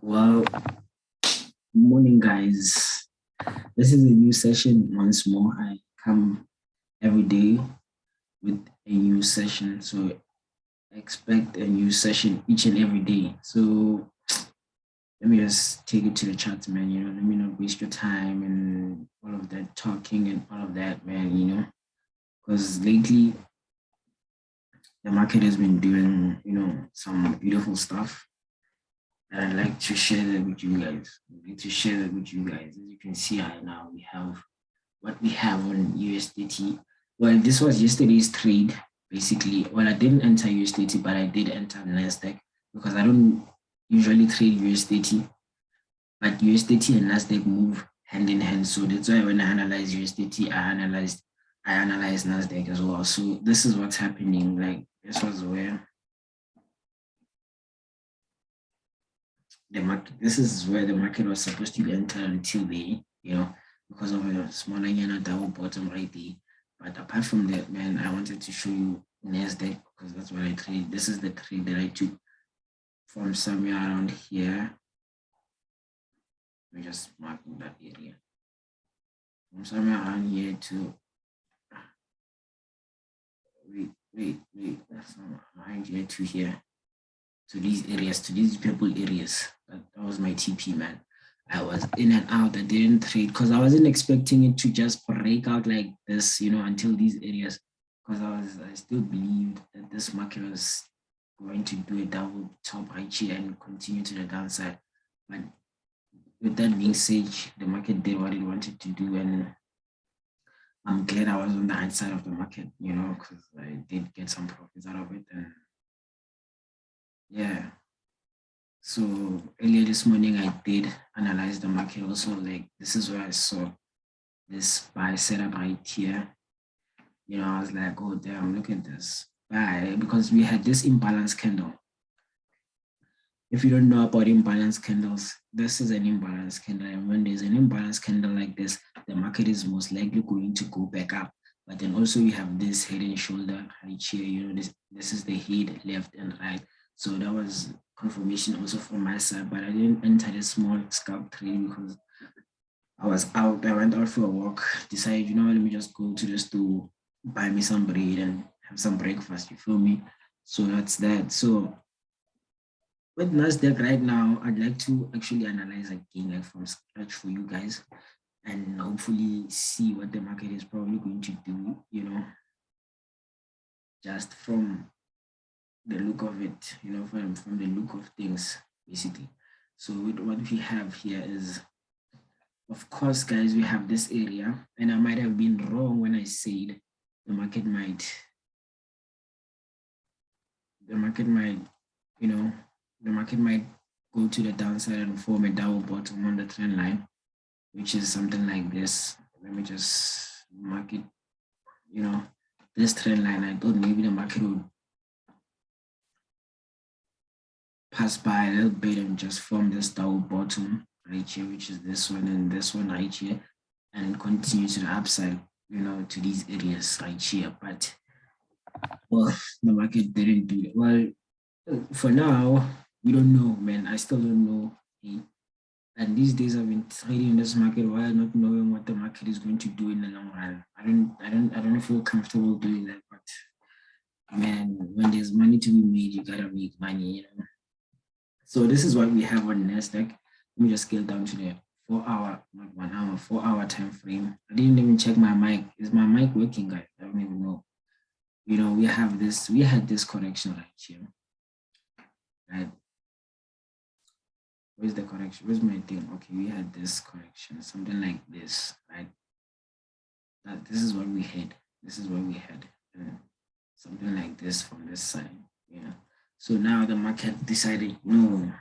Well, morning, guys. This is a new session once more. I come every day with a new session, so expect a new session each and every day. So let me just take it to the chat, man. Let me not waste your time and all of that talking and all of that, man. Because lately the market has been doing, some beautiful stuff. And I'd like to share that with you guys. As you can see right now, we have what we have on USDT. Well, this was yesterday's trade, basically. Well, I didn't enter USDT, but I did enter Nasdaq because I don't usually trade USDT, but USDT and Nasdaq move hand in hand. So that's why when I analyze USDT, I analyze Nasdaq as well. So this is what's happening. Like this was where this is where the market was supposed to enter until they, because of a smaller double bottom right there. But apart from that, man, I wanted to show you Nasdaq because that's what I trade. This is the trade that I took from somewhere around here. Let me just mark that area. From somewhere around here to wait, from around here to here. To these areas, to these purple areas. That was my TP, man. I was in and out. I didn't trade because I wasn't expecting it to just break out like this, until these areas. Because I still believed that this market was going to do a double top right here and continue to the downside. But with that being said, the market did what it wanted to do, and I'm glad I was on the high side of the market, because I did get some profits out of it. And yeah. So earlier this morning, I did analyze the market also. Like this is where I saw this buy setup right here. I was like, oh damn, look at this buy, because we had this imbalance candle. If you don't know about imbalance candles, this is an imbalance candle. And when there's an imbalance candle like this, the market is most likely going to go back up. But then also we have this head and shoulder right here. This is the head left and right. So that was confirmation also from my side, but I didn't enter the small scalp trade because I was out. I went out for a walk, decided, let me just go to the store, buy me some bread and have some breakfast, you feel me? So that's that. So with Nasdaq right now, I'd like to actually analyze again, like from scratch for you guys, and hopefully see what the market is probably going to do, just from the look of it, from the look of things, basically. So with what we have here is, of course, guys, we have this area, and I might have been wrong when I said the market might, go to the downside and form a double bottom on the trend line, which is something like this. Let me just mark it, this trend line. I thought maybe the market would pass by a little bit and just form this double bottom right here, which is this one and this one right here, and continue to the upside, to these areas right here. But well, the market didn't do it. Well, for now, we don't know, man. I still don't know. And these days I've been trading in this market while not knowing what the market is going to do in the long run. I don't feel comfortable doing that. But man, when there's money to be made, you gotta make money, So this is what we have on Nasdaq. Let me just scale down to the 4-hour, not 1 hour, 4-hour time frame. I didn't even check my mic. Is my mic working, guys? I don't even know. We had this correction right here. Right? Where's the correction? Where's my thing? Okay, we had this correction, something like this, right? This is what we had. This is what we had. Something like this from this side, So now the market decided, no,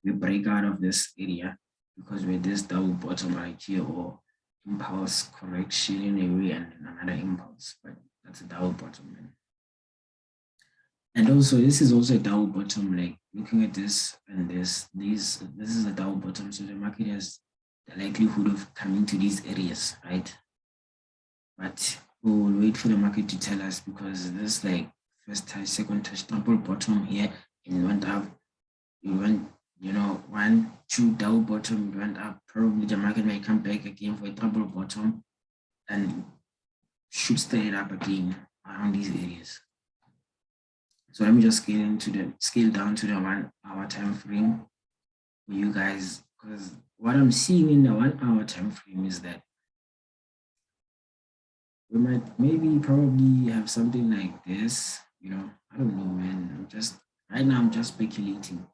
we break out of this area because we're this double bottom right here, or impulse correction in a way and another impulse, but that's a double bottom, man. And also this is also a double bottom, like looking at this and this is a double bottom. So the market has the likelihood of coming to these areas, right? But we will wait for the market to tell us, because this like first touch, second touch, double bottom here, and went up. It went you know, 1, 2 double bottom, it went up. Probably the market may come back again for a double bottom and shoot straight up again around these areas. So let me just scale down to the 1 hour time frame for you guys, because what I'm seeing in the 1 hour time frame is that we might probably have something like this. You know, I don't know, man. Right now I'm just speculating.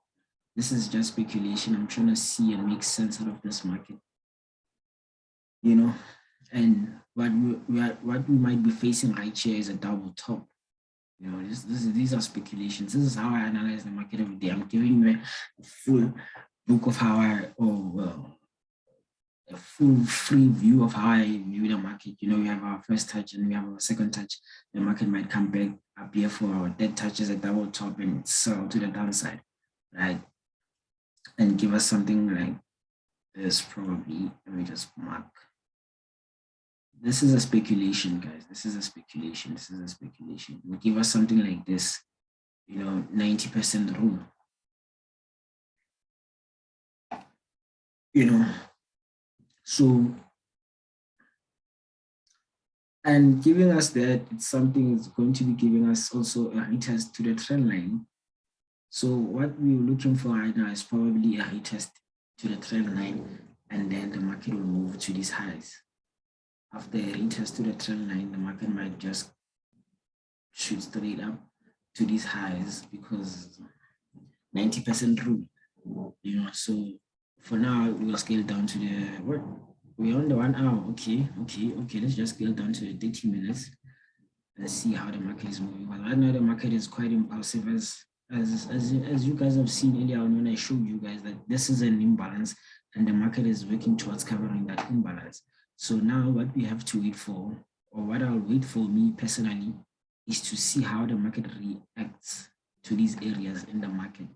This is just speculation. I'm trying to see and make sense out of this market, you know. And what we might be facing right here is a double top. You know, these are speculations. This is how I analyze the market every day. I'm giving you a full book of how a full free view of how I view the market. You know, we have our first touch and we have our second touch. The market might come back up here for our dead touches, a double top, and sell to the downside, right? And give us something like this, probably. Let me just mark. This is a speculation, guys. This is a speculation. This is a speculation. We'll give us something like this, you know, 90% rule. You know, so, and giving us that, it's something that's going to be giving us also a retest to the trend line. So what we're looking for right now is probably a retest to the trend line, and then the market will move to these highs. After a retest to the trend line, the market might just shoot straight up to these highs because 90% rule, you know. So for now, we'll scale down to the what? We're on the 1 hour. Okay. Let's just scale down to the 30 minutes. Let's see how the market is moving. But right now, the market is quite impulsive, as you guys have seen earlier on when I showed you guys that this is an imbalance and the market is working towards covering that imbalance. So now what we have to wait for, or what I'll wait for me personally, is to see how the market reacts to these areas in the market.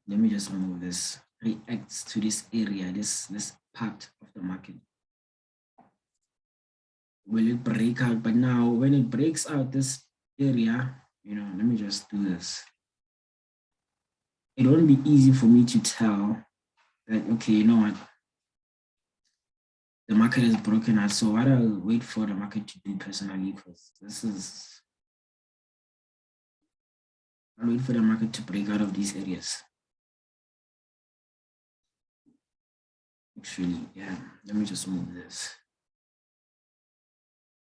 Let me just remove this. Reacts to this area, this part of the market. Will it break out? But now when it breaks out this area, you know, let me just do this. It won't be easy for me to tell that, okay, you know what, the market is broken out. So what I'll wait for the market to do personally, because I'll wait for the market to break out of these areas. Actually, yeah, let me just move this.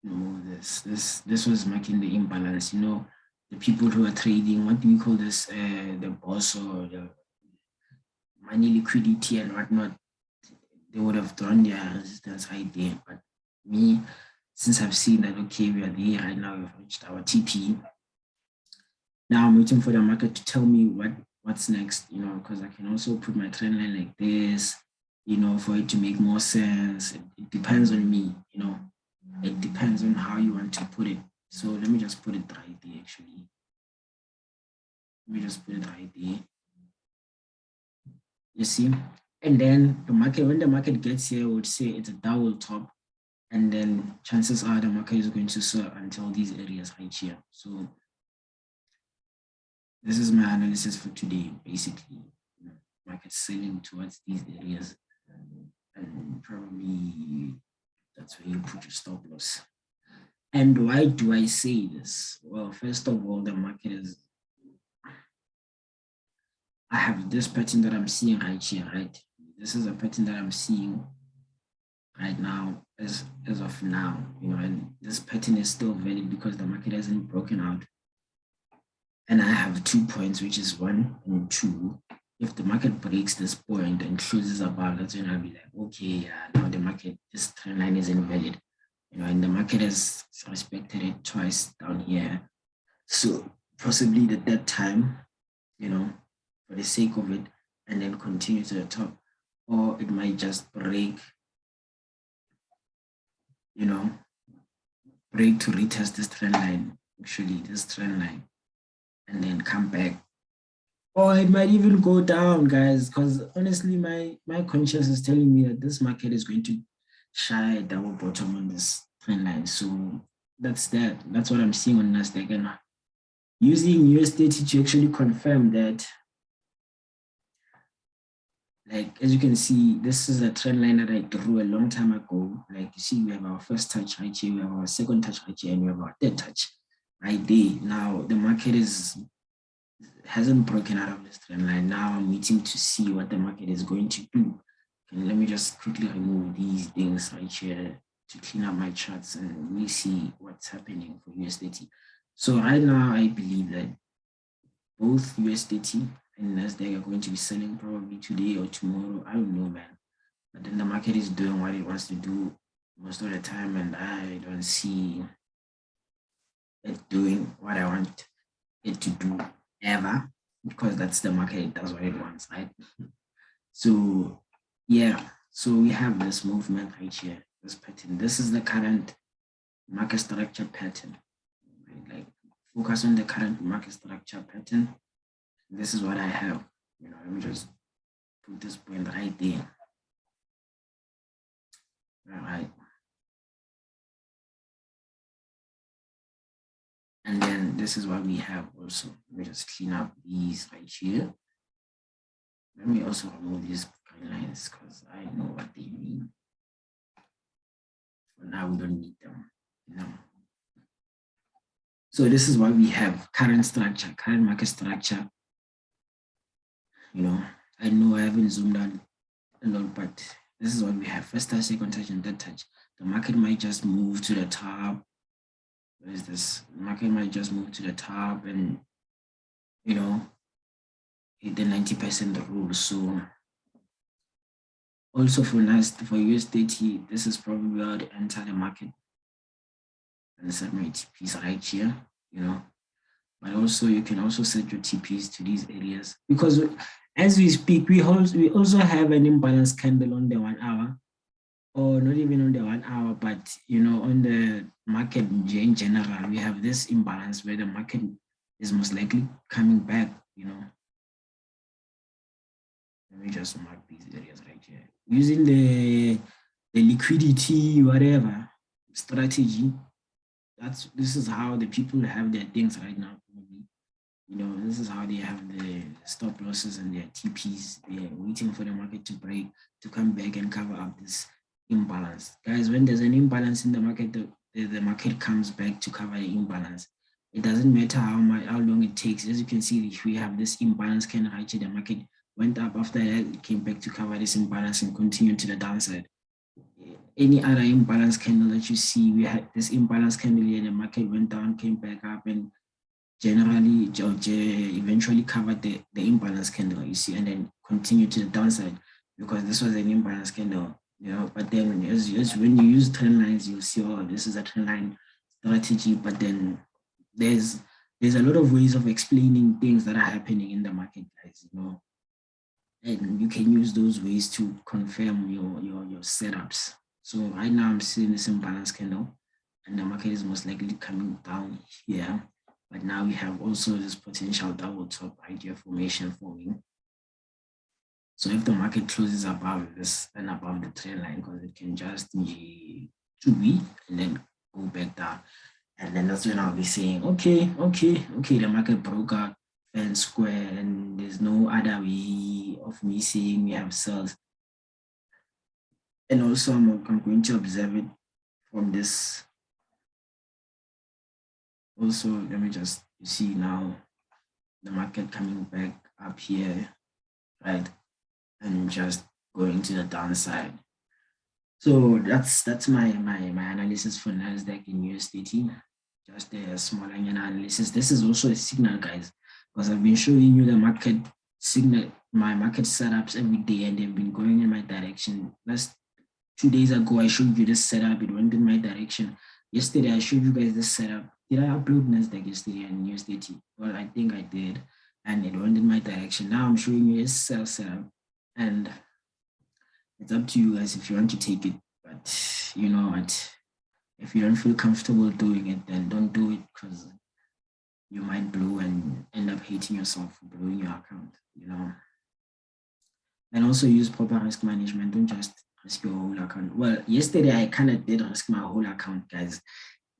Move this. This was making the imbalance, you know. The people who are trading, what do we call this? The boss or the money liquidity and whatnot, they would have drawn their resistance right there. But me, since I've seen that, okay, we are there right now, we've reached our TP. Now I'm waiting for the market to tell me what's next, you know, because I can also put my trend line like this, you know, for it to make more sense. It depends on me, you know. It depends on how you want to put it. So let me just put it right there, actually. Let me just put it right there. You see? And then the market, when the market gets here, I would say it's a double top. And then chances are the market is going to sell until these areas right here. So this is my analysis for today, basically. You know, market selling towards these areas. And probably that's where you put your stop loss. And why do I say this? Well, first of all, the market is, I have this pattern that I'm seeing right here, right? This is a pattern that I'm seeing right now as of now, you know, and this pattern is still valid because the market hasn't broken out. And I have 2 points, which is 1 and 2. If the market breaks this point and closes above, that's when I'll be like, okay, yeah, now the market, this trend line is invalid. You know, and the market has respected it twice down here. So possibly at that time, you know, for the sake of it, and then continue to the top, or it might just break, you know, break to retest this trend line, actually this trend line, and then come back. Or it might even go down, guys, because honestly, my conscience is telling me that this market is going to shy double bottom on this trend line. So that's that. That's what I'm seeing on Nasdaq. And using US30 to actually confirm that, like, as you can see, this is a trend line that I drew a long time ago. Like you see, we have our first touch right here, we have our second touch right here, and we have our third touch right there. Now the market hasn't broken out of this trend line. Now I'm waiting to see what the market is going to do. And let me just quickly remove these things right here to clean up my charts, and we see what's happening for US30. So right now, I believe that both US30 and Nasdaq are going to be selling probably today or tomorrow. I don't know, man. But then the market is doing what it wants to do most of the time, and I don't see it doing what I want it to do ever, because that's the market. It does what it wants, right? So yeah, so we have this movement right here, this pattern. This is the current market structure pattern, right? Like, focus on the current market structure pattern. This is what I have. Let me just put this point right there. All right. And then this is what we have also. Let me just clean up these right here. Let me also remove these guidelines because I know what they mean. For now, we don't need them. So this is what we have: current structure, current market structure. I know I haven't zoomed out a lot, but this is what we have: first touch, second touch, and third touch. The market might just move to the top. What is this? The market might just move to the top and, hit the 90% rule. So also for US30, this is probably how to enter the market. And set my TPs right here, But also you can also set your TPs to these areas, because as we speak, we also have an imbalance candle on the 1 hour, or not even on the 1 hour, but on the market in general, we have this imbalance where the market is most likely coming back. Let me just mark these areas right here using the liquidity whatever strategy. This is how the people have their things right now. This is how they have the stop losses and their TPs. They're waiting for the market to break, to come back and cover up this imbalance. Guys, when there's an imbalance in the market, the market comes back to cover the imbalance. It doesn't matter how long it takes. As you can see, if we have this imbalance candle right here, the market went up. After that, it came back to cover this imbalance and continue to the downside. Any other imbalance candle that you see, we had this imbalance candle here, the market went down, came back up, and generally eventually covered the imbalance candle, you see, and then continue to the downside, because this was an imbalance candle, but then as when you use trend lines, you'll see, oh, this is a trend line strategy. But then there's a lot of ways of explaining things that are happening in the market, guys, and you can use those ways to confirm your setups. So right now I'm seeing this imbalance candle, and the market is most likely coming down here. But now we have also this potential double top idea formation forming. So if the market closes above this and above the trend line, because it can just G2B and then go back down. And then that's when I'll be saying, okay, the market broke out and square, and there's no other way of me saying we have sales. And also I'm going to observe it from this. Also, let me just see now the market coming back up here, right? And just going to the downside. So that's my analysis for Nasdaq in US30. Just a small analysis. This is also a signal, guys, because I've been showing you the market signal, my market setups every day, and they've been going in my direction. Last 2 days ago, I showed you this setup. It went in my direction. Yesterday, I showed you guys this setup. Did I upload Nasdaq yesterday and US30? Well, I think I did, and it went in my direction. Now I'm showing you a sell setup, and it's up to you guys if you want to take it. But you know what? If you don't feel comfortable doing it, then don't do it, because you might blow and end up hating yourself for blowing your account, And also use proper risk management. Don't just risk your whole account. Well, yesterday I kind of did risk my whole account, guys.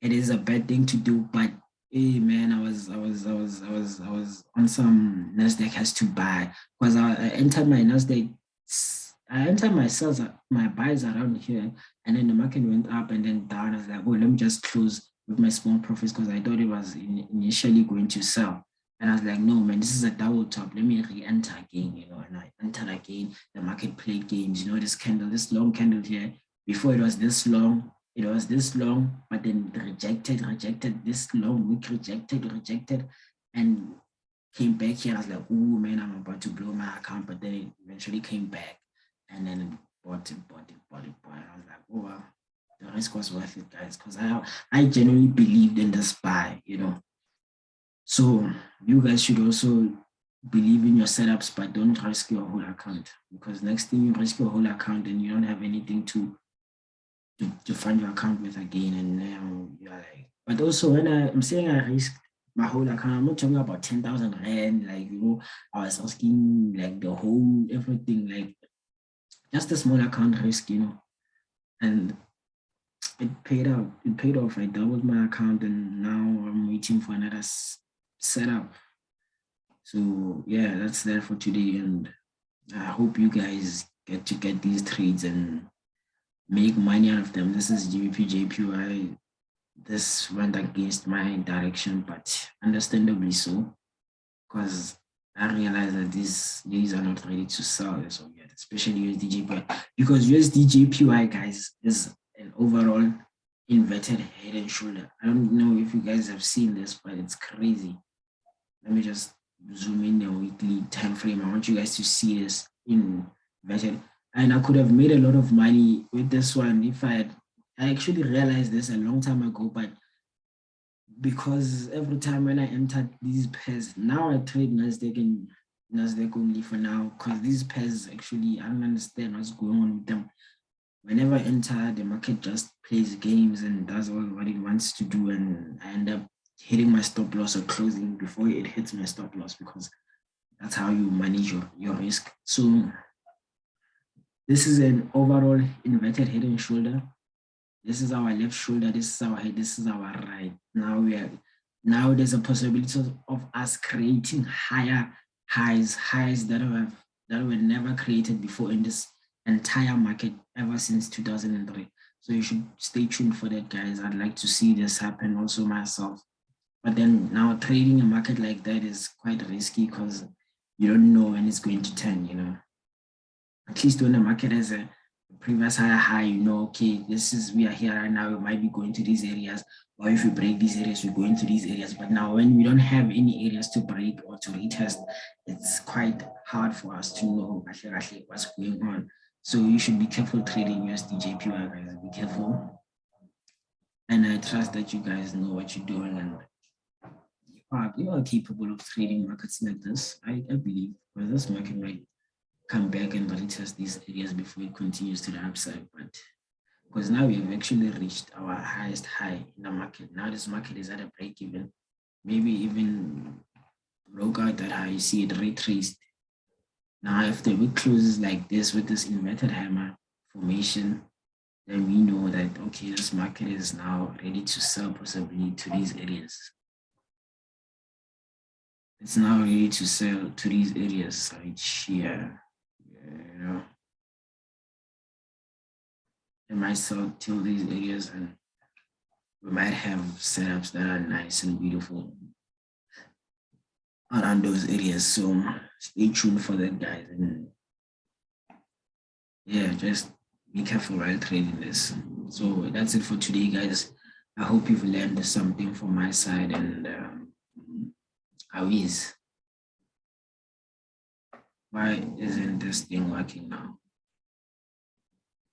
It is a bad thing to do, but Hey man, I was on some Nasdaq has to buy because I entered my Nasdaq. I entered my sales, my buys around here, and then the market went up and then down. I was like, oh, let me just close with my small profits because I thought it was initially going to sell. And I was like, no, man, this is a double top. Let me re-enter again, And I entered again. The market played games, this candle, this long candle here. Before it was this long, but then rejected, this long week rejected, and came back here. I was like, oh man, I'm about to blow my account, but then it eventually came back and then bought it. And I was like, oh wow, the risk was worth it, guys, because I genuinely believed in this buy. So you guys should also believe in your setups, but don't risk your whole account, because next thing you risk your whole account and you don't have anything to fund your account with again, and now you're like, but also when I'm saying I risk my whole account, I'm not talking about 10,000 rand, like, I was asking like the whole everything, like just a small account risk, and it paid out. It paid off. I doubled my account, and now I'm waiting for another setup. So yeah, that's there for today, and I hope you guys get to get these trades and make money out of them. This is JPY. This went against my direction, but understandably so, because I realized that these are not ready to sell as of yet, especially USDJPY, because USDJPY, guys, is an overall inverted head and shoulder. I don't know if you guys have seen this, but it's crazy. Let me just zoom in the weekly time frame. I want you guys to see this inverted, and I could have made a lot of money with this one if I actually realized this a long time ago, but because every time when I entered these pairs, now I trade Nasdaq and Nasdaq only for now, because these pairs actually, I don't understand what's going on with them. Whenever I enter, the market just plays games and does all what it wants to do, and I end up hitting my stop loss or closing before it hits my stop loss, because that's how you manage your risk. So this is an overall inverted head and shoulder. This is our left shoulder, this is our head, this is our right. Now there's a possibility of us creating higher highs that were never created before in this entire market ever since 2003. So you should stay tuned for that, guys. I'd like to see this happen also myself. But then now trading a market like that is quite risky, because you don't know when it's going to turn. At least when the market has a previous high, okay, we are here right now, we might be going to these areas, or if we break these areas, we go into these areas. But now when we don't have any areas to break or to retest, it's quite hard for us to know actually what's going on. So you should be careful trading USDJPY, guys. Be careful. And I trust that you guys know what you're doing, and you are capable of trading markets like this. I believe, because this market might come back and retest these areas before it continues to the upside. But because now we have actually reached our highest high in the market. Now this market is at a break even, maybe even broke out that high. You see it retraced. Now if the wick closes like this with this inverted hammer formation, then we know that, okay, this market is now ready to sell possibly to these areas. It's now ready to sell to these areas right here. It might sell till these areas, and we might have setups that are nice and beautiful around those areas. So stay tuned for that, guys. And yeah, just be careful while trading this. So that's it for today, guys. I hope you've learned something from my side, and how is? Why isn't this thing working now?